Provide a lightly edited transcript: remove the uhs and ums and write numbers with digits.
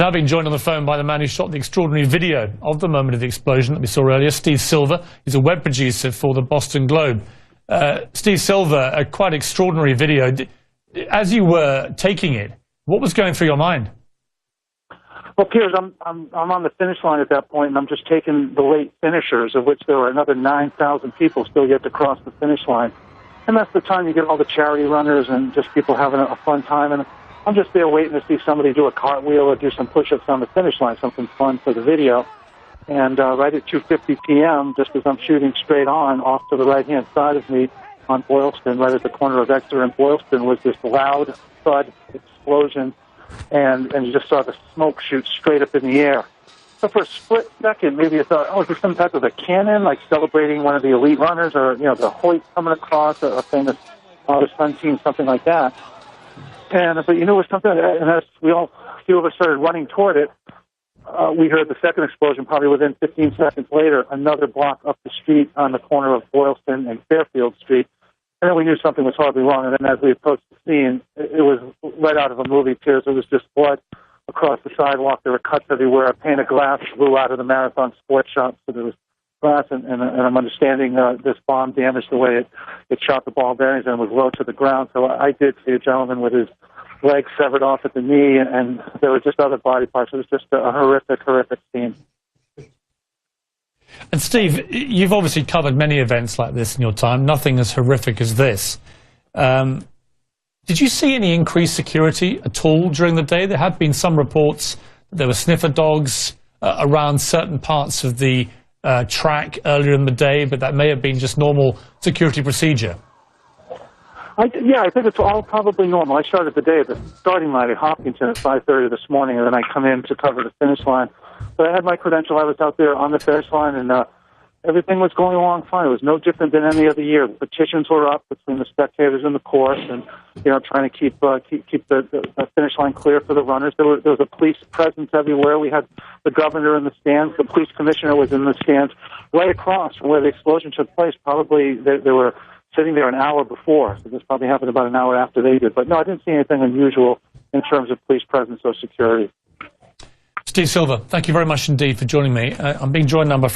Now being joined on the phone by the man who shot the extraordinary video of the moment of the explosion that we saw earlier, Steve Silva. He's a web producer for the Boston Globe. Steve Silva, a quite extraordinary video. As you were taking it, what was going through your mind? Well, Piers, I'm on the finish line at that point, and I'm just taking the late finishers, of which there were another 9,000 people still yet to cross the finish line. And that's the time you get all the charity runners and just people having a fun time. And I'm just there waiting to see somebody do a cartwheel or do some push-ups on the finish line, something fun for the video. And right at 2:50 p.m., just as I'm shooting straight on, off to the right-hand side of me on Boylston, right at the corner of Exeter and Boylston, was this loud thud explosion, and you just saw the smoke shoot straight up in the air. So for a split second, maybe you thought, oh, is this some type of a cannon, like celebrating one of the elite runners, or, you know, the Hoyt coming across, a famous sun team, something like that. But you know, it was something, and as a few of us started running toward it, we heard the second explosion probably within 15 seconds later, another block up the street on the corner of Boylston and Fairfield Street. And then we knew something was horribly wrong. And then as we approached the scene, it was right out of a movie, Piers. It was just blood across the sidewalk. There were cuts everywhere. A pane of glass flew out of the Marathon Sports Shop. So there was glass, and I'm understanding this bomb damaged the way it shot the ball bearings and was low to the ground. So I did see a gentleman with his leg severed off at the knee, and there were just other body parts. It was just a horrific scene. And Steve, you've obviously covered many events like this in your time, nothing as horrific as this. Did you see any increased security at all during the day? There have been some reports that there were sniffer dogs around certain parts of the track earlier in the day, but that may have been just normal security procedure. I think it's all probably normal. I started the day at the starting line at Hopkinton at 5:30 this morning, and then I come in to cover the finish line. But I had my credential. I was out there on the finish line, and everything was going along fine. It was no different than any other year. The petitions were up between the spectators and the course, and trying to keep the finish line clear for the runners. There was a police presence everywhere. We had the governor in the stands. The police commissioner was in the stands right across from where the explosion took place. Probably they were sitting there an hour before, so this probably happened about an hour after they did. But no, I didn't see anything unusual in terms of police presence or security. Steve Silva, thank you very much indeed for joining me. I'm being joined now by